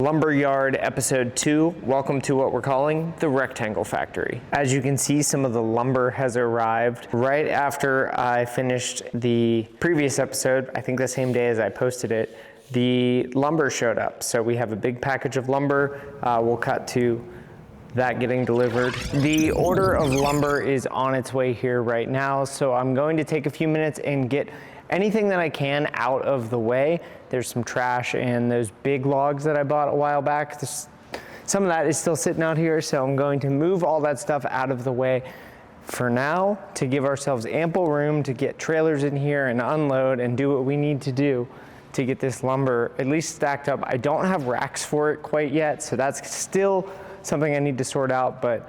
Lumberyard episode 2. Welcome to what we're calling the Rectangle Factory. As you can see, some of the lumber has arrived right after I finished the previous episode. I think the same day as I posted it, the lumber showed up. So we have a big package of lumber. We'll cut to that getting delivered. The order of lumber is on its way here right now. So I'm going to take a few minutes and get anything that I can out of the way. There's some trash and those big logs that I bought a while back. Some of that is still sitting out here, so I'm going to move all that stuff out of the way for now to give ourselves ample room to get trailers in here and unload and do what we need to do to get this lumber at least stacked up. I don't have racks for it quite yet, so that's still something I need to sort out, but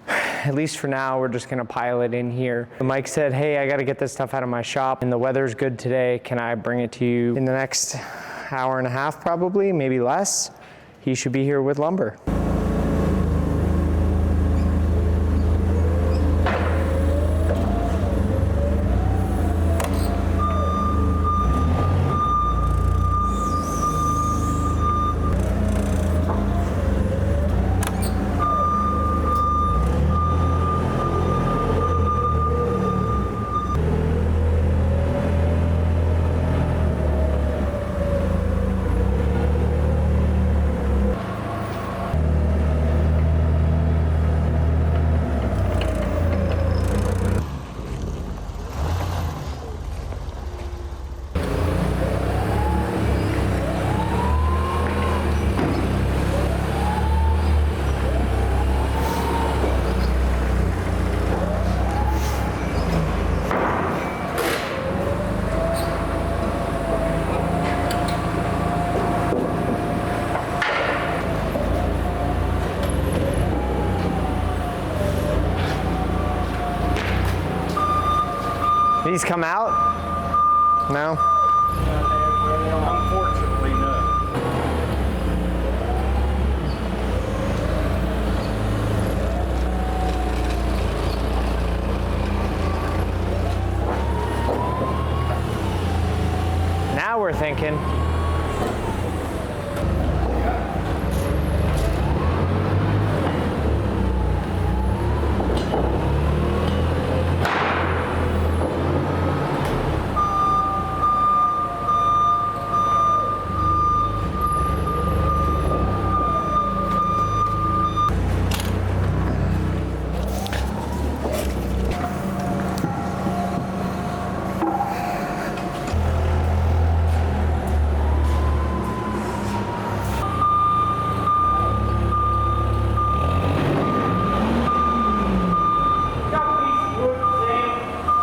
at least for now, we're just gonna pile it in here. Mike said, hey, I gotta get this stuff out of my shop and the weather's good today. Can I bring it to you in the next hour and a half probably, maybe less? He should be here with lumber. These come out? No? Unfortunately, no. Now we're thinking.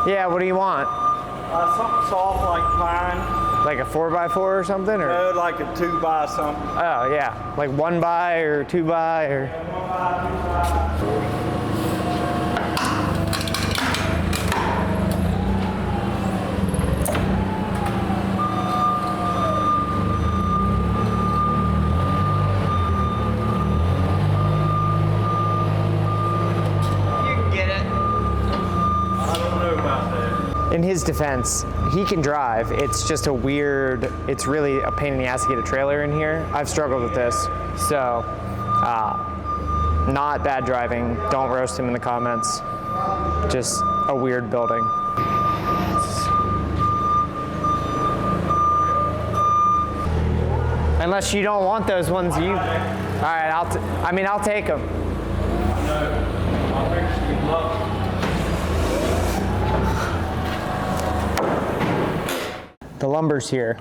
Yeah, what do you want? Something soft like pine. Like a 4x4 or something? Or? No, like a 2x something. Oh yeah, like 1x or 2x or? 1x, 2x. In his defense, he can drive. It's just it's really a pain in the ass to get a trailer in here. I've struggled with this, so not bad driving. Don't roast him in the comments. Just a weird building. Unless you don't want those ones, all right, I'll take them. I'll fix you love. The lumber's here,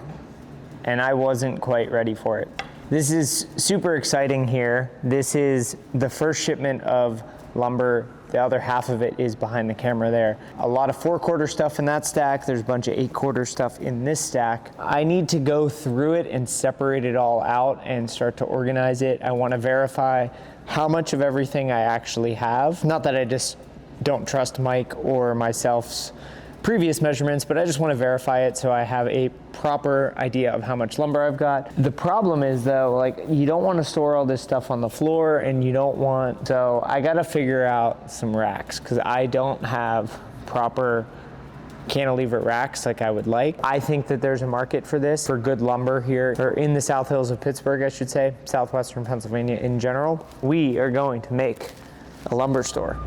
and I wasn't quite ready for it. This is super exciting here. This is the first shipment of lumber. The other half of it is behind the camera there. A lot of 4/4 stuff in that stack. There's a bunch of 8/4 stuff in this stack. I need to go through it and separate it all out and start to organize it. I want to verify how much of everything I actually have. Not that I just don't trust Mike or myself's previous measurements, but I just want to verify it so I have a proper idea of how much lumber I've got. The problem is though, like, you don't want to store all this stuff on the floor, and you don't want, so I got to figure out some racks because I don't have proper cantilever racks like I would like. I think that there's a market for this, for good lumber here, or in the South Hills of Pittsburgh, I should say, southwestern Pennsylvania in general. We are going to make a lumber store.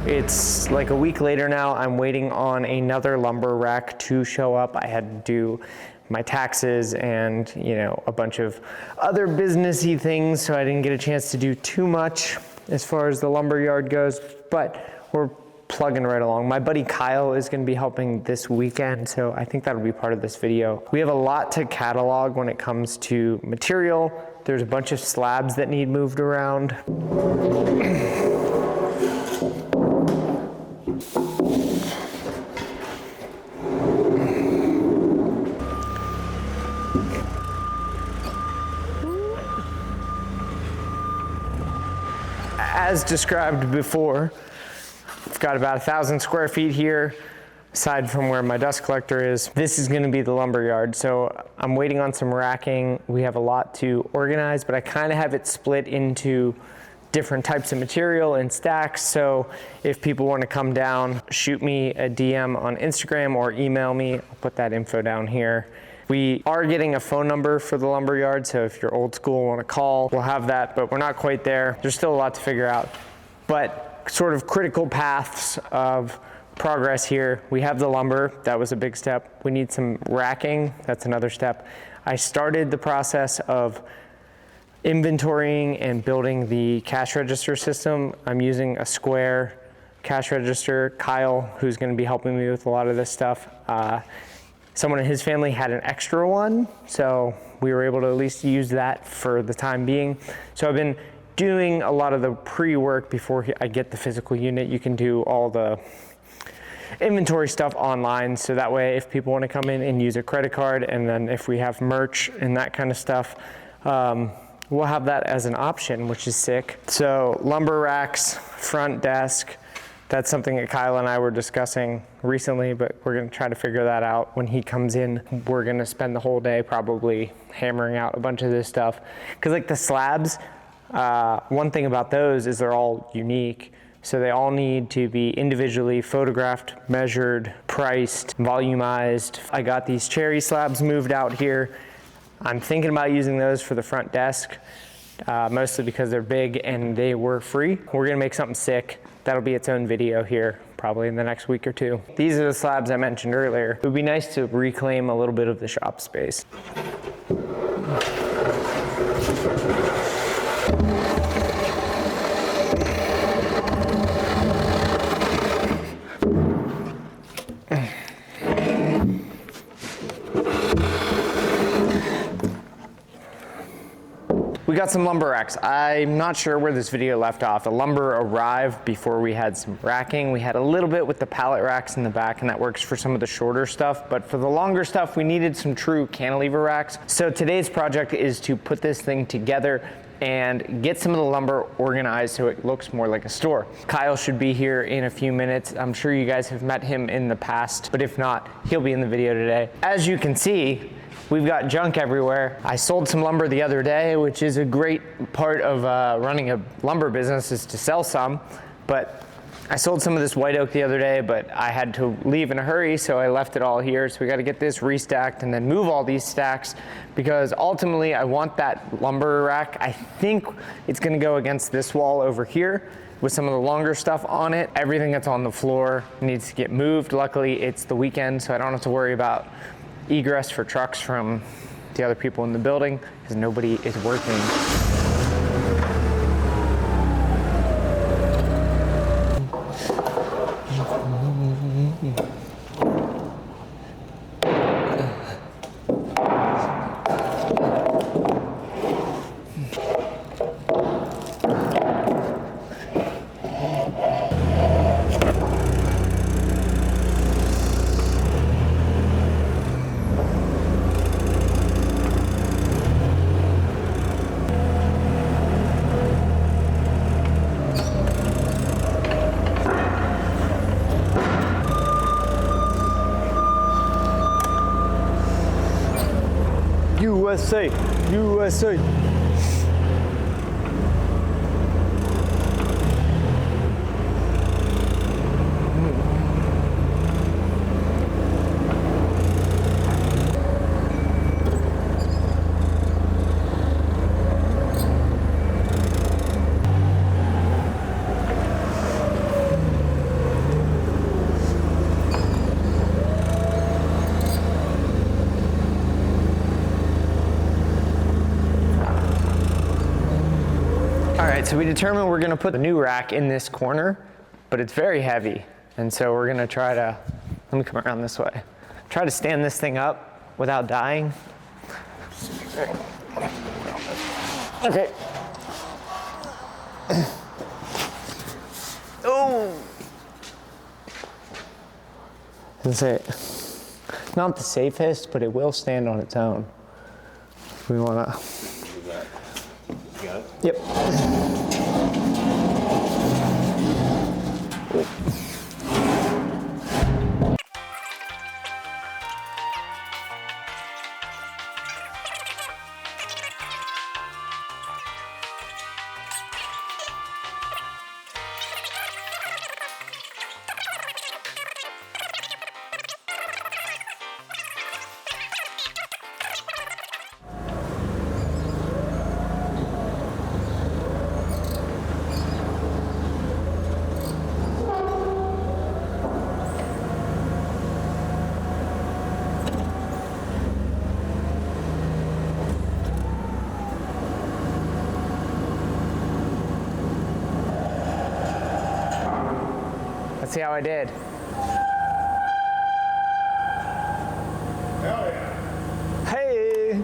It's like a week later now. I'm waiting on another lumber rack to show up. I had to do my taxes and, you know, a bunch of other businessy things, so I didn't get a chance to do too much as far as the lumber yard goes, but we're plugging right along. My buddy Kyle is going to be helping this weekend, so I think that'll be part of this video. We have a lot to catalog when it comes to material. There's a bunch of slabs that need moved around. As described before, I've got about 1,000 square feet here, aside from where my dust collector is. This is gonna be the lumber yard, so I'm waiting on some racking. We have a lot to organize, but I kind of have it split into different types of material and stacks, so if people want to come down, shoot me a DM on Instagram or email me. I'll put that info down here. We are getting a phone number for the lumber yard, so if you're old school and want to call, we'll have that, but we're not quite there. There's still a lot to figure out. But sort of critical paths of progress here. We have the lumber, that was a big step. We need some racking, that's another step. I started the process of inventorying and building the cash register system. I'm using a Square cash register. Kyle, who's going to be helping me with a lot of this stuff, someone in his family had an extra one, so we were able to at least use that for the time being. So I've been doing a lot of the pre-work before I get the physical unit. You can do all the inventory stuff online, so that way if people want to come in and use a credit card, and then if we have merch and that kind of stuff, we'll have that as an option, which is sick. So lumber racks, front desk, that's something that Kyle and I were discussing recently, but we're gonna try to figure that out when he comes in. We're gonna spend the whole day probably hammering out a bunch of this stuff. Cause like the slabs, one thing about those is they're all unique. So they all need to be individually photographed, measured, priced, volumized. I got these cherry slabs moved out here. I'm thinking about using those for the front desk, mostly because they're big and they were free. We're gonna make something sick. That'll be its own video here, probably in the next week or two. These are the slabs I mentioned earlier. It would be nice to reclaim a little bit of the shop space. We got some lumber racks. I'm not sure where this video left off. The lumber arrived before we had some racking. We had a little bit with the pallet racks in the back, and that works for some of the shorter stuff, but for the longer stuff, we needed some true cantilever racks. So today's project is to put this thing together and get some of the lumber organized so it looks more like a store. Kyle should be here in a few minutes. I'm sure you guys have met him in the past, but if not, he'll be in the video today. As you can see, we've got junk everywhere. I sold some lumber the other day, which is a great part of running a lumber business, is to sell some. But I sold some of this white oak the other day, but I had to leave in a hurry, so I left it all here. So we got to get this restacked and then move all these stacks, because ultimately I want that lumber rack. I think it's going to go against this wall over here with some of the longer stuff on it. Everything that's on the floor needs to get moved. Luckily, it's the weekend, so I don't have to worry about egress for trucks from the other people in the building, because nobody is working. USA, USA. All right, so we determined we're gonna put the new rack in this corner, but it's very heavy. And so we're gonna try to, let me come around this way. Try to stand this thing up without dying. Okay. Oh! Let's say it's not the safest, but it will stand on its own. We wanna. You got it? Yep. Let's see how I did. Hell yeah. Hey!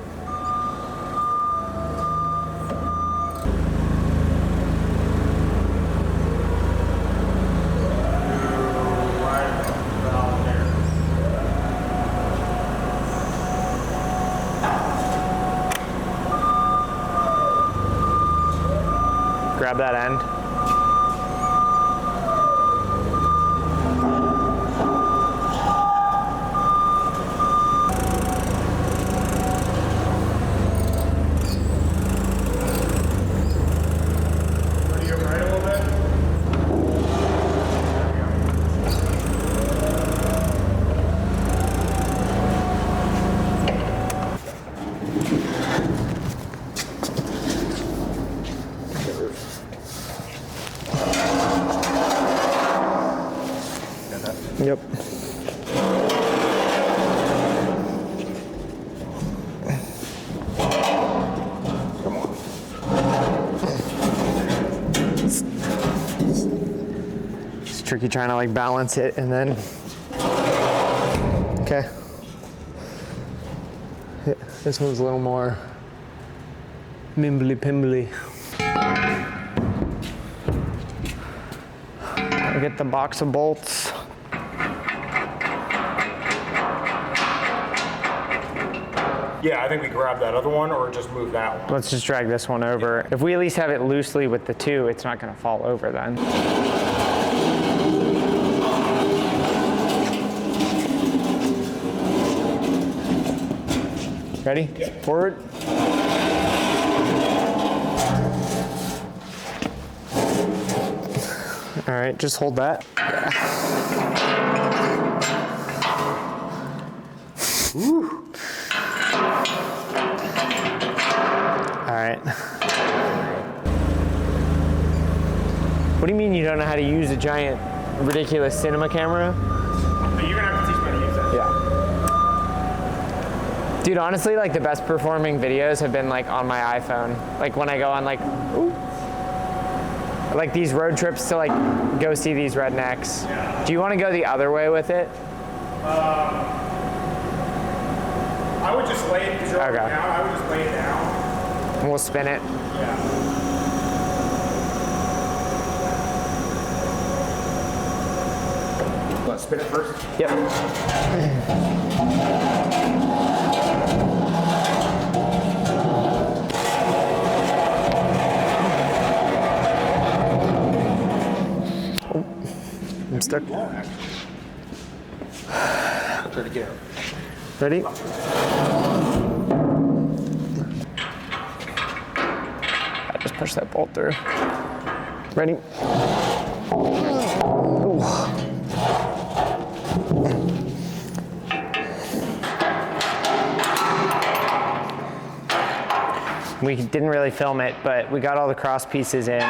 Grab that end. Yep. Come on. It's tricky trying to like balance it and then. Okay. Yeah, this one's a little more mimbly pimbly. I'll get the box of bolts. Yeah, I think we grab that other one or just move that one. Let's just drag this one over. If we at least have it loosely with the two, it's not gonna fall over then. Ready? Yeah. Forward. All right, just hold that. Woo. All right. What do you mean you don't know how to use a giant, ridiculous cinema camera? You're gonna have to teach me how to use that. Yeah. Dude, honestly, like the best performing videos have been like on my iPhone. Like when I go on like these road trips to like go see these rednecks. Yeah. Do you want to go the other way with it? I would just lay it down. Okay. I would just lay it down. And we'll spin it. Yeah. Let's spin it first. Yep. Oh, I'm stuck. I'll try to get out. Ready? Just push that bolt through. Ready? Ooh. We didn't really film it, but we got all the cross pieces in.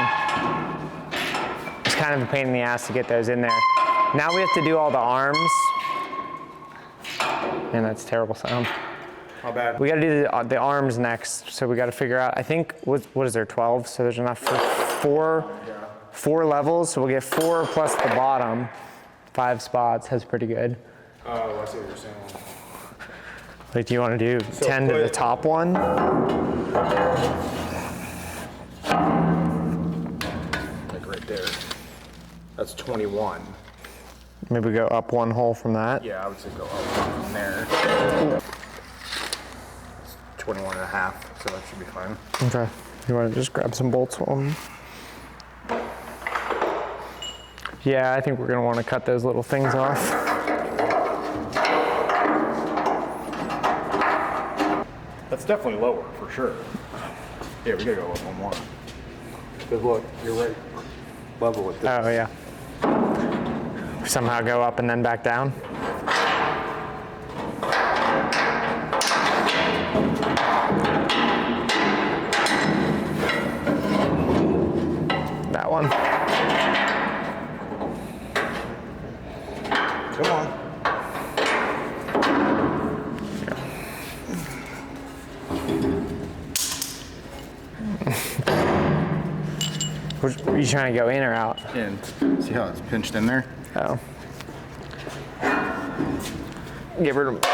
It's kind of a pain in the ass to get those in there. Now we have to do all the arms. Man, that's a terrible sound. How bad? We gotta do the arms next, so we gotta figure out, I think, what is there, 12? So there's enough for four levels, so we'll get 4 plus the bottom. 5 spots, that's pretty good. Oh, I see what you're saying. Like, do you wanna do 10 to the top one? Like right there. That's 21. Maybe go up 1 hole from that. Yeah, I would say go up from there. It's 21 and a half, so that should be fine. Okay, you wanna just grab some bolts for them? Yeah, I think we're gonna wanna cut those little things off. That's definitely lower, for sure. Yeah, we gotta go up 1 more. Because look, you're right level with this. Oh, yeah. Somehow go up and then back down. That one. Come on. Were you trying to go in or out? In. See how it's pinched in there? Oh. Get rid of them.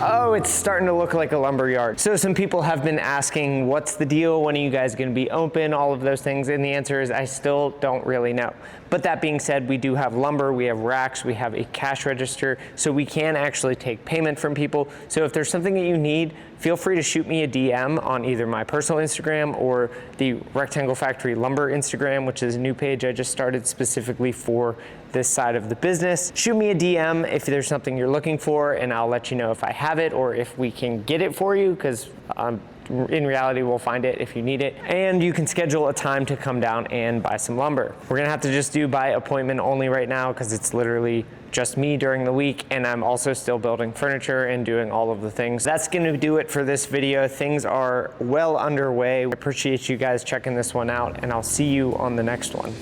Oh, it's starting to look like a lumber yard. So some people have been asking, what's the deal? When are you guys gonna be open? All of those things. And the answer is, I still don't really know. But that being said, we do have lumber, we have racks, we have a cash register, so we can actually take payment from people. So if there's something that you need, feel free to shoot me a DM on either my personal Instagram or the Rectangle Factory Lumber Instagram, which is a new page I just started specifically for this side of the business. Shoot me a DM if there's something you're looking for, and I'll let you know if I have it or if we can get it for you, because in reality, we'll find it if you need it. And you can schedule a time to come down and buy some lumber. We're gonna have to just do by appointment only right now, because it's literally just me during the week, and I'm also still building furniture and doing all of the things. That's gonna do it for this video. Things are well underway. I appreciate you guys checking this one out, and I'll see you on the next one.